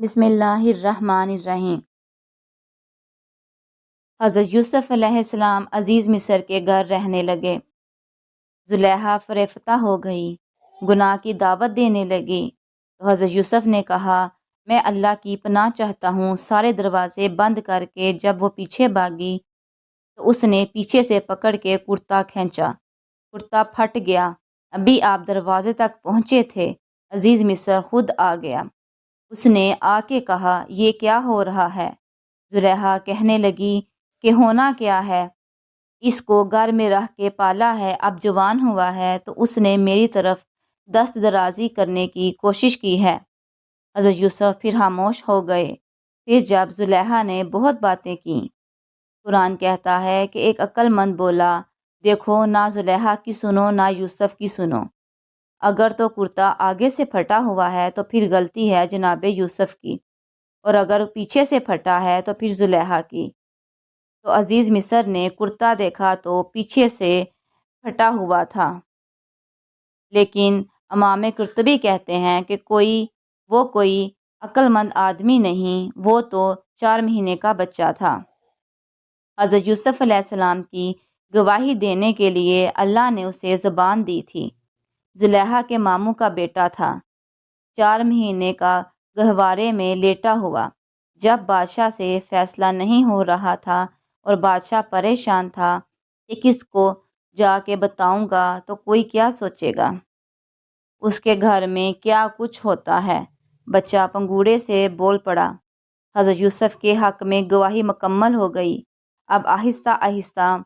بسم اللہ الرحمن الرحیم۔ حضرت یوسف علیہ السلام عزیز مصر کے گھر رہنے لگے۔ زلیخا فریفتہ ہو گئی، گناہ کی دعوت دینے لگی تو حضرت یوسف نے کہا میں اللہ کی پناہ چاہتا ہوں۔ سارے دروازے بند کر کے جب وہ پیچھے بھاگی تو اس نے پیچھے سے پکڑ کے کرتا کھینچا، کرتا پھٹ گیا۔ ابھی آپ دروازے تک پہنچے تھے، عزیز مصر خود آ گیا۔ اس نے آ کے کہا یہ کیا ہو رہا ہے؟ زلیخا کہنے لگی کہ ہونا کیا ہے، اس کو گھر میں رہ کے پالا ہے، اب جوان ہوا ہے تو اس نے میری طرف دست درازی کرنے کی کوشش کی ہے۔ حضرت یوسف پھر خاموش ہو گئے۔ پھر جب زلیخا نے بہت باتیں کیں، قرآن کہتا ہے کہ ایک عقل مند بولا دیکھو نہ زلیخا کی سنو نہ یوسف کی سنو۔ اگر تو کرتا آگے سے پھٹا ہوا ہے تو پھر غلطی ہے جناب یوسف کی، اور اگر پیچھے سے پھٹا ہے تو پھر زلیخا کی۔ تو عزیز مصر نے کرتا دیکھا تو پیچھے سے پھٹا ہوا تھا، لیکن امام قرطبی کہتے ہیں کہ وہ کوئی عقل مند آدمی نہیں، وہ تو 4 مہینے کا بچہ تھا۔ حضرت یوسف علیہ السلام کی گواہی دینے کے لیے اللہ نے اسے زبان دی تھی۔ زلیخا کے ماموں کا بیٹا تھا، 4 مہینے کا گہوارے میں لیٹا ہوا۔ جب بادشاہ سے فیصلہ نہیں ہو رہا تھا اور بادشاہ پریشان تھا کہ کس کو جا کے بتاؤں گا تو کوئی کیا سوچے گا، اس کے گھر میں کیا کچھ ہوتا ہے، بچہ پنگوڑے سے بول پڑا۔ حضرت یوسف کے حق میں گواہی مکمل ہو گئی۔ اب آہستہ آہستہ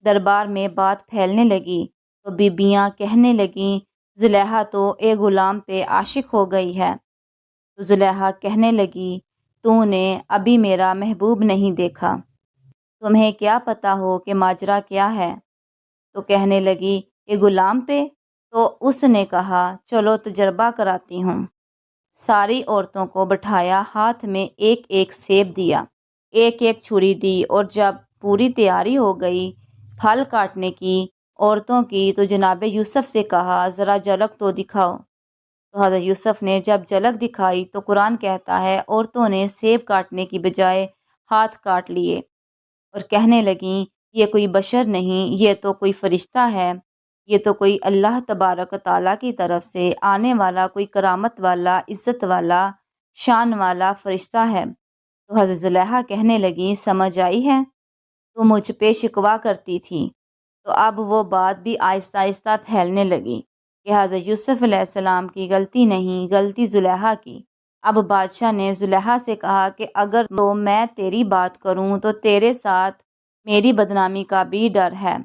دربار میں بات پھیلنے لگی تو بیبیاں کہنے لگیں زلیخا تو ایک غلام پہ عاشق ہو گئی ہے۔ تو زلیخا کہنے لگی تو نے ابھی میرا محبوب نہیں دیکھا، تمہیں کیا پتا ہو کہ ماجرا کیا ہے؟ تو کہنے لگی کہ غلام پہ؟ تو اس نے کہا چلو تجربہ کراتی ہوں۔ ساری عورتوں کو بٹھایا، ہاتھ میں ایک ایک سیب دیا، ایک ایک چھری دی، اور جب پوری تیاری ہو گئی پھل کاٹنے کی عورتوں کی تو جناب یوسف سے کہا ذرا جھلک تو دکھاؤ۔ تو حضرت یوسف نے جب جھلک دکھائی تو قرآن کہتا ہے عورتوں نے سیب کاٹنے کی بجائے ہاتھ کاٹ لیے اور کہنے لگیں یہ کوئی بشر نہیں، یہ تو کوئی فرشتہ ہے، یہ تو کوئی اللہ تبارک و تعالیٰ کی طرف سے آنے والا کوئی کرامت والا، عزت والا، شان والا فرشتہ ہے۔ تو حضرت زلیخا کہنے لگیں سمجھ آئی ہے، تو مجھ پہ شکوہ کرتی تھی۔ تو اب وہ بات بھی آہستہ آہستہ پھیلنے لگی کہ حضرت یوسف علیہ السلام کی غلطی نہیں، غلطی زلیخا کی۔ اب بادشاہ نے زلیخا سے کہا کہ اگر تو میں تیری بات کروں تو تیرے ساتھ میری بدنامی کا بھی ڈر ہے،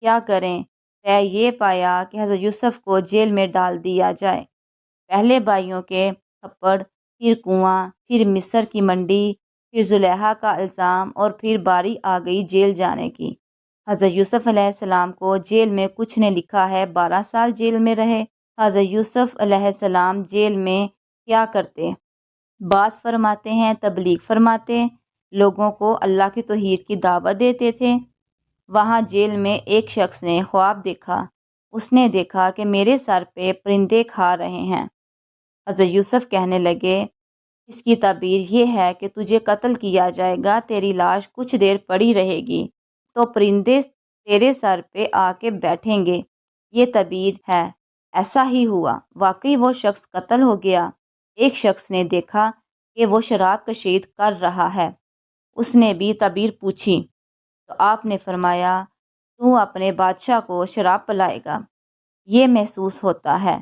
کیا کریں؟ طے یہ پایا کہ حضرت یوسف کو جیل میں ڈال دیا جائے۔ پہلے بھائیوں کے تھپڑ، پھر کنواں، پھر مصر کی منڈی، پھر زلیخا کا الزام، اور پھر باری آ گئی جیل جانے کی۔ حضرت یوسف علیہ السلام کو جیل میں کچھ نے لکھا ہے 12 سال جیل میں رہے۔ حضرت یوسف علیہ السلام جیل میں کیا کرتے؟ بعض فرماتے ہیں تبلیغ فرماتے، لوگوں کو اللہ کی توحید کی دعوت دیتے تھے۔ وہاں جیل میں ایک شخص نے خواب دیکھا، اس نے دیکھا کہ میرے سر پہ پرندے کھا رہے ہیں۔ حضرت یوسف کہنے لگے اس کی تعبیر یہ ہے کہ تجھے قتل کیا جائے گا، تیری لاش کچھ دیر پڑی رہے گی تو پرندے تیرے سر پہ آ کے بیٹھیں گے، یہ تعبیر ہے۔ ایسا ہی ہوا، واقعی وہ شخص قتل ہو گیا۔ ایک شخص نے دیکھا کہ وہ شراب کشید کر رہا ہے، اس نے بھی تعبیر پوچھی تو آپ نے فرمایا تو اپنے بادشاہ کو شراب پلائے گا۔ یہ محسوس ہوتا ہے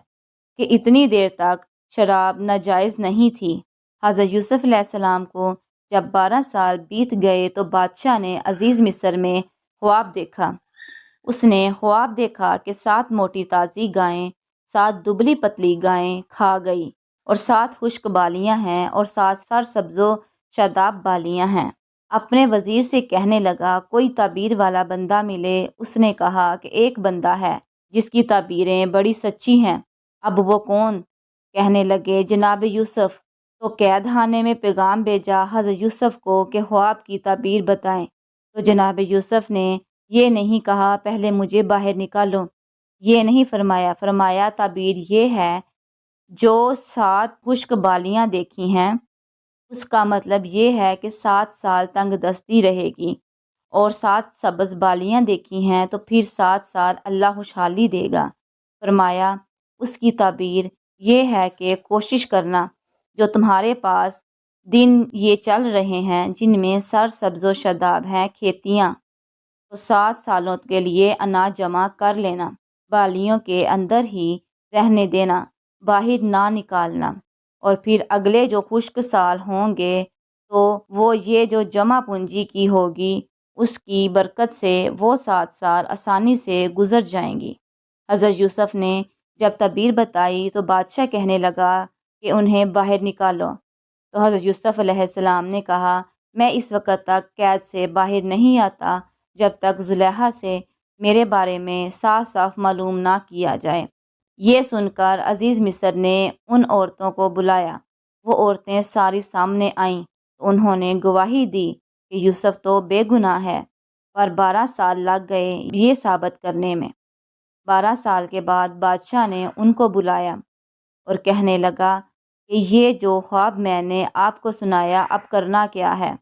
کہ اتنی دیر تک شراب ناجائز نہیں تھی۔ حضرت یوسف علیہ السلام کو جب 12 سال بیت گئے تو بادشاہ نے عزیز مصر میں خواب دیکھا۔ اس نے خواب دیکھا کہ 7 موٹی تازی گائیں 7 دبلی پتلی گائیں کھا گئی، اور 7 خشک بالیاں ہیں اور 7 سرسبز و شاداب بالیاں ہیں۔ اپنے وزیر سے کہنے لگا کوئی تعبیر والا بندہ ملے۔ اس نے کہا کہ ایک بندہ ہے جس کی تعبیریں بڑی سچی ہیں۔ اب وہ کون؟ کہنے لگے جناب یوسف۔ تو قید خانے میں پیغام بھیجا حضرت یوسف کو کہ خواب کی تعبیر بتائیں۔ تو جناب یوسف نے یہ نہیں کہا پہلے مجھے باہر نکالو، یہ نہیں فرمایا، فرمایا تعبیر یہ ہے جو 7 خشک بالیاں دیکھی ہیں اس کا مطلب یہ ہے کہ 7 سال تنگ دستی رہے گی، اور 7 سبز بالیاں دیکھی ہیں تو پھر 7 سال اللہ خوشحالی دے گا۔ فرمایا اس کی تعبیر یہ ہے کہ کوشش کرنا، جو تمہارے پاس دن یہ چل رہے ہیں جن میں سر سبز و شاداب ہیں کھیتیاں، تو 7 سالوں کے لیے اناج جمع کر لینا، بالیوں کے اندر ہی رہنے دینا، باہر نہ نکالنا، اور پھر اگلے جو خشک سال ہوں گے تو وہ یہ جو جمع پونجی کی ہوگی اس کی برکت سے وہ 7 سال آسانی سے گزر جائیں گی۔ حضرت یوسف نے جب تعبیر بتائی تو بادشاہ کہنے لگا کہ انہیں باہر نکالو۔ تو حضرت یوسف علیہ السلام نے کہا میں اس وقت تک قید سے باہر نہیں آتا جب تک زلیخا سے میرے بارے میں صاف صاف معلوم نہ کیا جائے۔ یہ سن کر عزیز مصر نے ان عورتوں کو بلایا۔ وہ عورتیں ساری سامنے آئیں تو انہوں نے گواہی دی کہ یوسف تو بے گناہ ہے، پر 12 سال لگ گئے یہ ثابت کرنے میں۔ 12 سال کے بعد بادشاہ نے ان کو بلایا اور کہنے لگا کہ یہ جو خواب میں نے آپ کو سنایا اب کرنا کیا ہے؟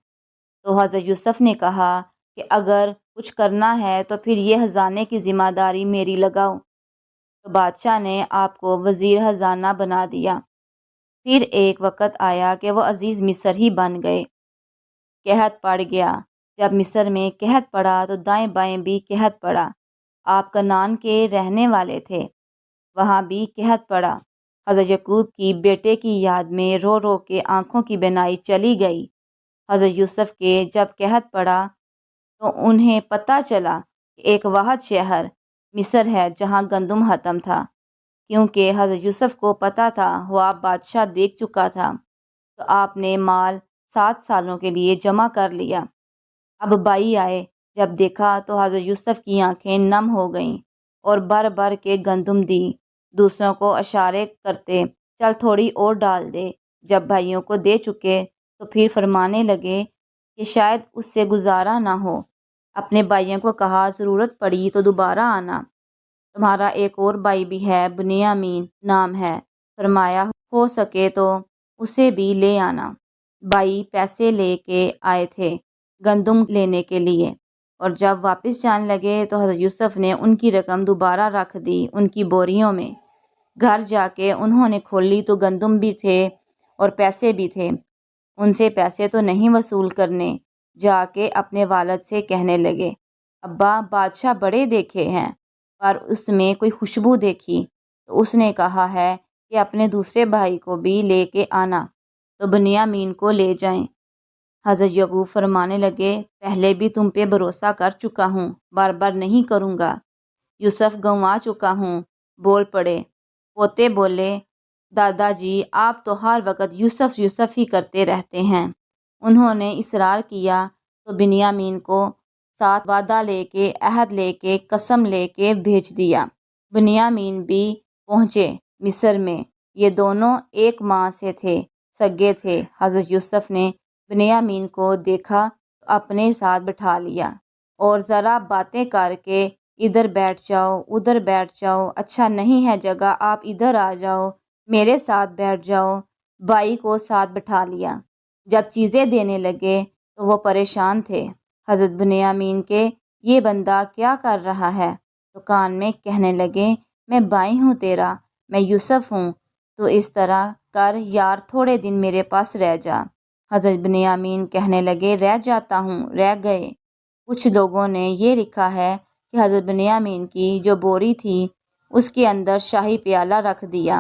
تو حضرت یوسف نے کہا کہ اگر کچھ کرنا ہے تو پھر یہ خزانے کی ذمہ داری میری لگاؤ۔ تو بادشاہ نے آپ کو وزیر خزانہ بنا دیا۔ پھر ایک وقت آیا کہ وہ عزیز مصر ہی بن گئے۔ قحط پڑ گیا۔ جب مصر میں قحط پڑا تو دائیں بائیں بھی قحط پڑا۔ آپ کنعان کے رہنے والے تھے، وہاں بھی قحط پڑا۔ حضرت یعقوب کی بیٹے کی یاد میں رو رو کے آنکھوں کی بینائی چلی گئی۔ حضرت یوسف کے جب قحط پڑا تو انہیں پتہ چلا کہ ایک واحد شہر مصر ہے جہاں گندم ختم تھا، کیونکہ حضرت یوسف کو پتہ تھا، خواب بادشاہ دیکھ چکا تھا، تو آپ نے مال 7 سالوں کے لیے جمع کر لیا۔ اب بائی آئے، جب دیکھا تو حضرت یوسف کی آنکھیں نم ہو گئیں اور بھر بھر کے گندم دی، دوسروں کو اشارے کرتے چل تھوڑی اور ڈال دے۔ جب بھائیوں کو دے چکے تو پھر فرمانے لگے کہ شاید اس سے گزارا نہ ہو۔ اپنے بھائیوں کو کہا ضرورت پڑی تو دوبارہ آنا، تمہارا ایک اور بھائی بھی ہے، بنیامین نام ہے، فرمایا ہو سکے تو اسے بھی لے آنا۔ بھائی پیسے لے کے آئے تھے گندم لینے کے لیے، اور جب واپس جانے لگے تو حضرت یوسف نے ان کی رقم دوبارہ رکھ دی ان کی بوریوں میں۔ گھر جا کے انہوں نے کھولی تو گندم بھی تھے اور پیسے بھی تھے۔ ان سے پیسے تو نہیں وصول کرنے، جا کے اپنے والد سے کہنے لگے ابا بادشاہ بڑے دیکھے ہیں، پر اس میں کوئی خوشبو دیکھی تو اس نے کہا ہے کہ اپنے دوسرے بھائی کو بھی لے کے آنا تو بنیامین کو لے جائیں۔ حضرت یعقوب فرمانے لگے پہلے بھی تم پہ بھروسہ کر چکا ہوں، بار بار نہیں کروں گا۔ یوسف گنوا چکا ہوں، بول پڑے۔ پوتے بولے دادا جی آپ تو ہر وقت یوسف یوسف ہی کرتے رہتے ہیں۔ انہوں نے اصرار کیا تو بنیامین کو ساتھ وعدہ لے کے عہد لے کے قسم لے کے بھیج دیا۔ بنیامین بھی پہنچے مصر میں، یہ دونوں ایک ماں سے تھے، سگے تھے۔ حضرت یوسف نے بنیامین کو دیکھا تو اپنے ساتھ بٹھا لیا اور ذرا باتیں کر کے ادھر بیٹھ جاؤ ادھر بیٹھ جاؤ، اچھا نہیں ہے جگہ، آپ ادھر آ جاؤ میرے ساتھ بیٹھ جاؤ، بھائی کو ساتھ بٹھا لیا۔ جب چیزیں دینے لگے تو وہ پریشان تھے۔ حضرت بنیامین کے یہ بندہ کیا کر رہا ہے؟ تو کان میں کہنے لگے میں بھائی ہوں تیرا، میں یوسف ہوں، تو اس طرح کر یار تھوڑے دن میرے پاس رہ جا۔ حضرت بنیامین کہنے لگے رہ جاتا ہوں، رہ گئے۔ کچھ لوگوں نے یہ لکھا ہے کہ حضرت بنیامین کی جو بوری تھی اس کے اندر شاہی پیالہ رکھ دیا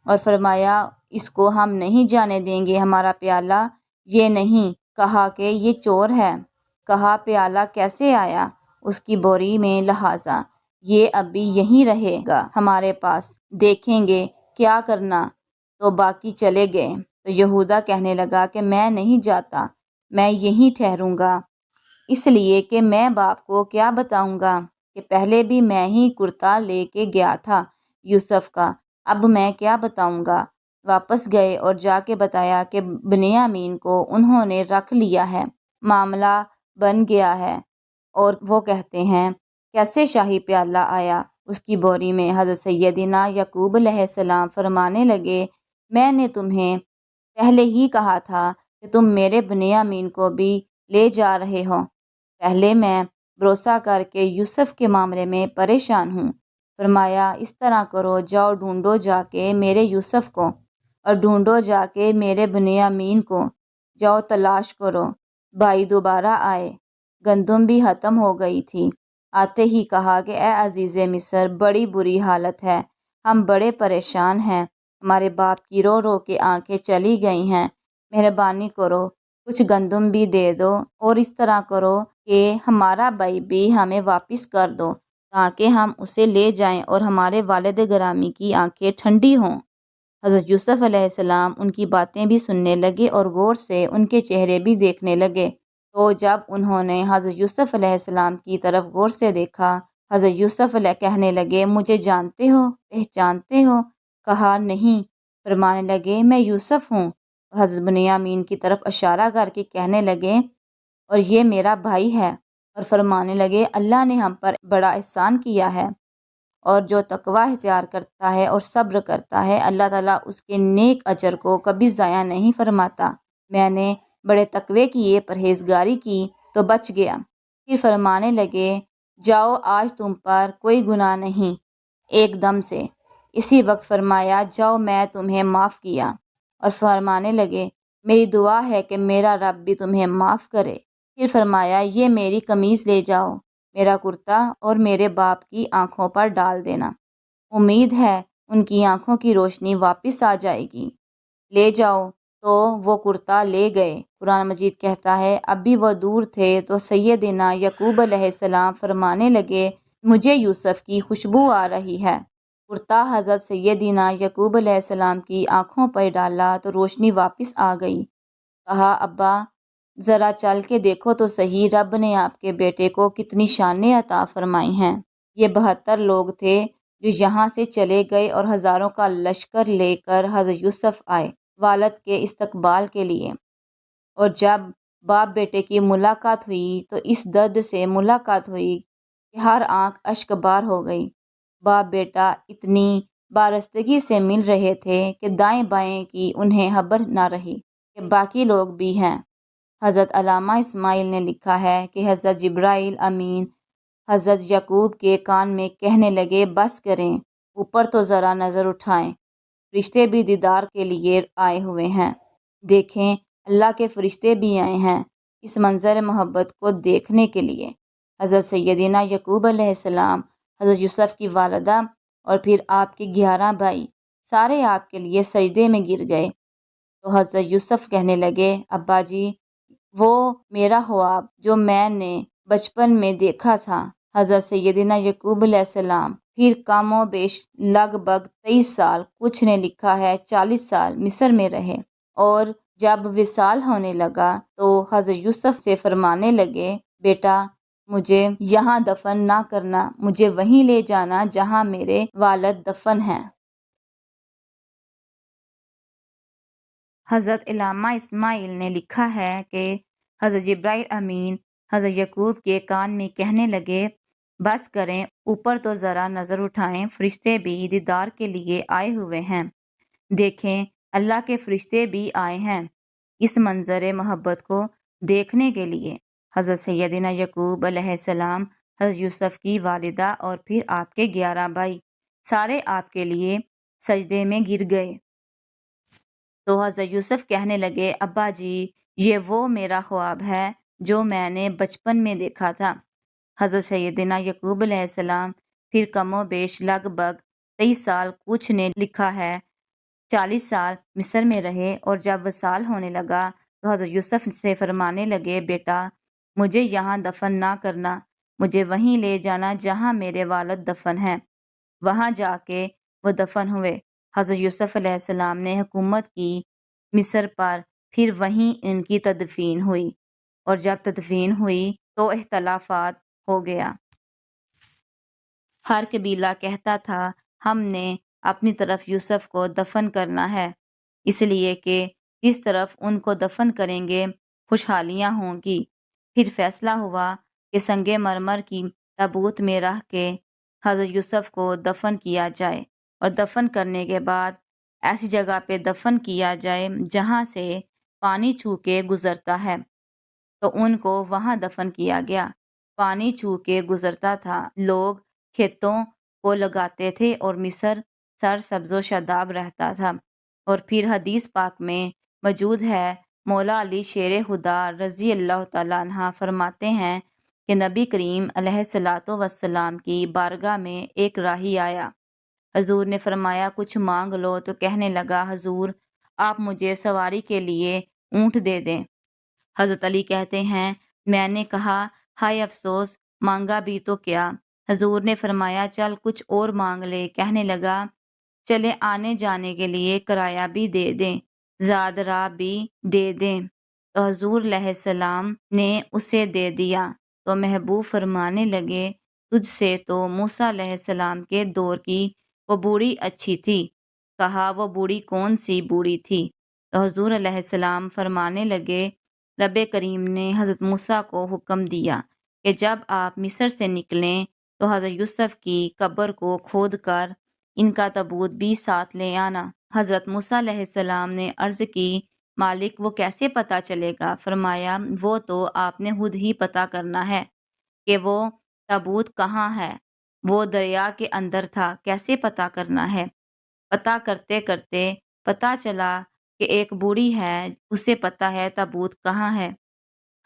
اور فرمایا اس کو ہم نہیں جانے دیں گے ہمارا پیالہ، یہ نہیں کہا کہ یہ چور ہے، کہا پیالہ کیسے آیا اس کی بوری میں، لہٰذا یہ اب بھی یہیں رہے گا ہمارے پاس، دیکھیں گے کیا کرنا۔ تو باقی چلے گئے۔ تو یہودا کہنے لگا کہ میں نہیں جاتا، میں یہیں ٹھہروں گا، اس لیے کہ میں باپ کو کیا بتاؤں گا کہ پہلے بھی میں ہی کرتا لے کے گیا تھا یوسف کا، اب میں کیا بتاؤں گا۔ واپس گئے اور جا کے بتایا کہ بنیامین کو انہوں نے رکھ لیا ہے، معاملہ بن گیا ہے، اور وہ کہتے ہیں کیسے شاہی پیالہ آیا اس کی بوری میں۔ حضرت سیدنا یعقوب علیہ السلام فرمانے لگے میں نے تمہیں پہلے ہی کہا تھا کہ تم میرے بنیامین کو بھی لے جا رہے ہو؟ پہلے میں بھروسہ کر کے یوسف کے معاملے میں پریشان ہوں۔ فرمایا اس طرح کرو، جاؤ ڈھونڈو جا کے میرے یوسف کو، اور ڈھونڈو جا کے میرے بنیامین کو، جاؤ تلاش کرو۔ بھائی دوبارہ آئے، گندم بھی ختم ہو گئی تھی۔ آتے ہی کہا کہ اے عزیز مصر، بڑی بری حالت ہے، ہم بڑے پریشان ہیں، ہمارے باپ کی رو رو کے آنکھیں چلی گئی ہیں، مہربانی کرو کچھ گندم بھی دے دو، اور اس طرح کرو کہ ہمارا بھائی بھی ہمیں واپس کر دو تاکہ ہم اسے لے جائیں اور ہمارے والد گرامی کی آنکھیں ٹھنڈی ہوں۔ حضرت یوسف علیہ السلام ان کی باتیں بھی سننے لگے اور غور سے ان کے چہرے بھی دیکھنے لگے۔ تو جب انہوں نے حضرت یوسف علیہ السلام کی طرف غور سے دیکھا، حضرت یوسف علیہ کہنے لگے مجھے جانتے ہو، پہچانتے ہو؟ کہا نہیں۔ فرمانے لگے میں یوسف ہوں، اور حضرت بنیامین کی طرف اشارہ کر کے کہنے لگے اور یہ میرا بھائی ہے، اور فرمانے لگے اللہ نے ہم پر بڑا احسان کیا ہے، اور جو تقوی اختیار کرتا ہے اور صبر کرتا ہے اللہ تعالیٰ اس کے نیک اجر کو کبھی ضائع نہیں فرماتا۔ میں نے بڑے تقوی کی یہ پرہیزگاری کی تو بچ گیا۔ پھر فرمانے لگے جاؤ آج تم پر کوئی گناہ نہیں۔ ایک دم سے اسی وقت فرمایا جاؤ میں تمہیں معاف کیا، اور فرمانے لگے میری دعا ہے کہ میرا رب بھی تمہیں معاف کرے۔ پھر فرمایا یہ میری قمیص لے جاؤ، میرا کرتا اور میرے باپ کی آنکھوں پر ڈال دینا، امید ہے ان کی آنکھوں کی روشنی واپس آ جائے گی۔ لے جاؤ۔ تو وہ کرتا لے گئے۔ قرآن مجید کہتا ہے اب بھی وہ دور تھے تو سیدنا یعقوب علیہ السلام فرمانے لگے مجھے یوسف کی خوشبو آ رہی ہے۔ کرتا حضرت سیدنا یعقوب علیہ السلام کی آنکھوں پر ڈالا تو روشنی واپس آ گئی۔ کہا ابا ذرا چل کے دیکھو تو صحیح، رب نے آپ کے بیٹے کو کتنی شانیں عطا فرمائی ہیں۔ یہ 72 لوگ تھے جو یہاں سے چلے گئے اور ہزاروں کا لشکر لے کر حضرت یوسف آئے والد کے استقبال کے لیے، اور جب باپ بیٹے کی ملاقات ہوئی تو اس درد سے ملاقات ہوئی کہ ہر آنکھ اشک بار ہو گئی۔ باپ بیٹا اتنی بارستگی سے مل رہے تھے کہ دائیں بائیں کی انہیں خبر نہ رہی کہ باقی لوگ بھی ہیں۔ حضرت علامہ اسماعیل نے لکھا ہے کہ حضرت جبرائیل امین حضرت یعقوب کے کان میں کہنے لگے بس کریں، اوپر تو ذرا نظر اٹھائیں، فرشتے بھی دیدار کے لیے آئے ہوئے ہیں۔ دیکھیں اللہ کے فرشتے بھی آئے ہیں اس منظر محبت کو دیکھنے کے لیے۔ حضرت سیدنا یعقوب علیہ السلام، حضرت یوسف کی والدہ اور پھر آپ کے 11 بھائی سارے آپ کے لیے سجدے میں گر گئے۔ تو حضرت یوسف کہنے لگے ابا جی وہ میرا خواب جو میں نے بچپن میں دیکھا تھا۔ حضرت سیدنا یعقوب علیہ السلام پھر کم و بیش لگ بھگ 23 سال، کچھ نے لکھا ہے 40 سال مصر میں رہے، اور جب وصال ہونے لگا تو حضرت یوسف سے فرمانے لگے بیٹا مجھے یہاں دفن نہ کرنا، مجھے وہیں لے جانا جہاں میرے والد دفن ہیں۔ حضرت علامہ اسماعیل نے لکھا ہے کہ حضرت جبرائیل امین حضرت یعقوب کے کان میں کہنے لگے بس کریں، اوپر تو ذرا نظر اٹھائیں، فرشتے بھی دیدار کے لیے آئے ہوئے ہیں۔ دیکھیں اللہ کے فرشتے بھی آئے ہیں اس منظر محبت کو دیکھنے کے لیے۔ حضرت سیدنا یعقوب علیہ السلام، حضرت یوسف کی والدہ اور پھر آپ کے 11 بھائی سارے آپ کے لیے سجدے میں گر گئے۔ تو حضرت یوسف کہنے لگے ابا جی یہ وہ میرا خواب ہے جو میں نے بچپن میں دیکھا تھا۔ حضرت سیدنا یعقوب علیہ السلام پھر کم و بیش لگ بھگ 23 سال، کچھ نے لکھا ہے 40 سال مصر میں رہے، اور جب وصال ہونے لگا تو حضرت یوسف سے فرمانے لگے بیٹا مجھے یہاں دفن نہ کرنا، مجھے وہیں لے جانا جہاں میرے والد دفن ہیں۔ وہاں جا کے وہ دفن ہوئے۔ حضرت یوسف علیہ السلام نے حکومت کی مصر پر، پھر وہیں ان کی تدفین ہوئی، اور جب تدفین ہوئی تو اختلافات ہو گیا۔ ہر قبیلہ کہتا تھا ہم نے اپنی طرف یوسف کو دفن کرنا ہے، اس لیے کہ جس طرف ان کو دفن کریں گے خوشحالیاں ہوں گی۔ پھر فیصلہ ہوا کہ سنگ مرمر کی تابوت میں رکھ کے حضرت یوسف کو دفن کیا جائے، اور دفن کرنے کے بعد ایسی جگہ پہ دفن کیا جائے جہاں سے پانی چھو کے گزرتا ہے، تو ان کو وہاں دفن کیا گیا۔ پانی چھو کے گزرتا تھا، لوگ کھیتوں کو لگاتے تھے اور مصر سر سبز و شاداب رہتا تھا۔ اور پھر حدیث پاک میں موجود ہے، مولا علی شیر خدا رضی اللہ تعالیٰ عنہ فرماتے ہیں کہ نبی کریم علیہ الصلاۃ والسلام کی بارگاہ میں ایک راہی آیا۔ حضور نے فرمایا کچھ مانگ لو، تو کہنے لگا حضور آپ مجھے سواری کے لیے اونٹ دے دیں۔ حضرت علی کہتے ہیں میں نے کہا ہائے افسوس، مانگا بھی تو کیا؟ حضور نے فرمایا چل کچھ اور مانگ لے۔ کہنے لگا چلے آنے جانے کے لیے کرایہ بھی دے دیں، زاد راہ بھی دے دیں۔ تو حضور علیہ السلام نے اسے دے دیا۔ تو محبوب فرمانے لگے تجھ سے تو موسیٰ علیہ السلام کے دور کی وہ بوڑھی اچھی تھی۔ کہا وہ بوڑھی کون سی بوڑھی تھی؟ تو حضور علیہ السلام فرمانے لگے رب کریم نے حضرت موسیٰ کو حکم دیا کہ جب آپ مصر سے نکلیں تو حضرت یوسف کی قبر کو کھود کر ان کا تابوت بھی ساتھ لے آنا۔ حضرت موسیٰ علیہ السلام نے عرض کی مالک وہ کیسے پتہ چلے گا؟ فرمایا وہ تو آپ نے خود ہی پتہ کرنا ہے کہ وہ تابوت کہاں ہے۔ وہ دریا کے اندر تھا، کیسے پتہ کرنا ہے؟ پتہ کرتے کرتے پتہ چلا کہ ایک بوڑھی ہے، اسے پتہ ہے تابوت کہاں ہے۔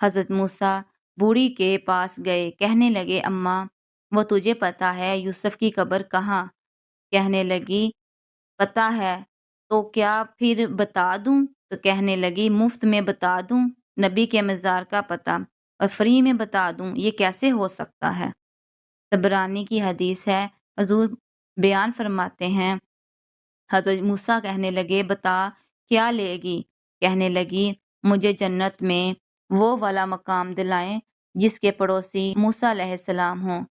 حضرت موسیٰ بوڑھی کے پاس گئے، کہنے لگے اماں وہ تجھے پتہ ہے یوسف کی قبر کہاں؟ کہنے لگی پتہ ہے، تو کیا پھر بتا دوں؟ تو کہنے لگی مفت میں بتا دوں نبی کے مزار کا پتہ، اور فری میں بتا دوں؟ یہ کیسے ہو سکتا ہے؟ طبرانی کی حدیث ہے، حضور بیان فرماتے ہیں حضرت موسیٰ کہنے لگے بتا کیا لے گی؟ کہنے لگی مجھے جنت میں وہ والا مقام دلائیں جس کے پڑوسی موسیٰ علیہ السلام ہوں،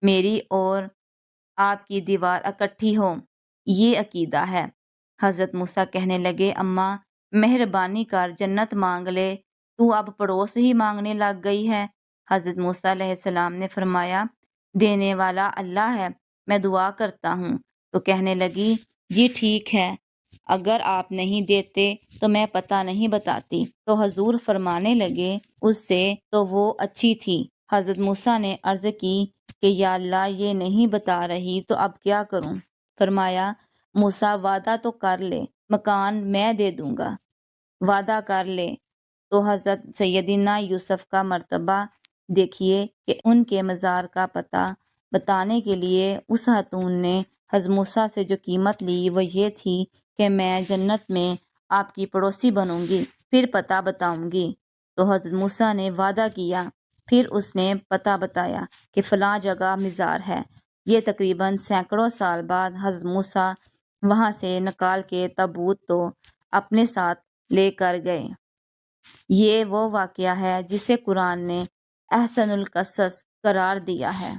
میری اور آپ کی دیوار اکٹھی ہو، یہ عقیدہ ہے۔ حضرت موسیٰ کہنے لگے اماں مہربانی کر جنت مانگ لے، تو اب پڑوس ہی مانگنے لگ گئی ہے۔ حضرت موسیٰ علیہ السلام نے فرمایا دینے والا اللہ ہے، میں دعا کرتا ہوں۔ تو کہنے لگی جی ٹھیک ہے، اگر آپ نہیں دیتے تو میں پتہ نہیں بتاتی۔ تو حضور فرمانے لگے اس سے تو وہ اچھی تھی۔ حضرت موسیٰ نے عرض کی کہ یا اللہ یہ نہیں بتا رہی تو اب کیا کروں؟ فرمایا موسیٰ وعدہ تو کر لے، مکان میں دے دوں گا، وعدہ کر لے۔ تو حضرت سیدنا یوسف کا مرتبہ دیکھیے کہ ان کے مزار کا پتہ بتانے کے لیے اس خاتون نے حضرت موسیٰ سے جو قیمت لی وہ یہ تھی کہ میں جنت میں آپ کی پڑوسی بنوں گی، پھر پتہ بتاؤں گی۔ تو حضرت موسیٰ نے وعدہ کیا، پھر اس نے پتہ بتایا کہ فلاں جگہ مزار ہے۔ یہ تقریباً سینکڑوں سال بعد حضرت موسیٰ وہاں سے نکال کے تابوت تو اپنے ساتھ لے کر گئے۔ یہ وہ واقعہ ہے جسے قرآن نے احسن القصص قرار دیا ہے۔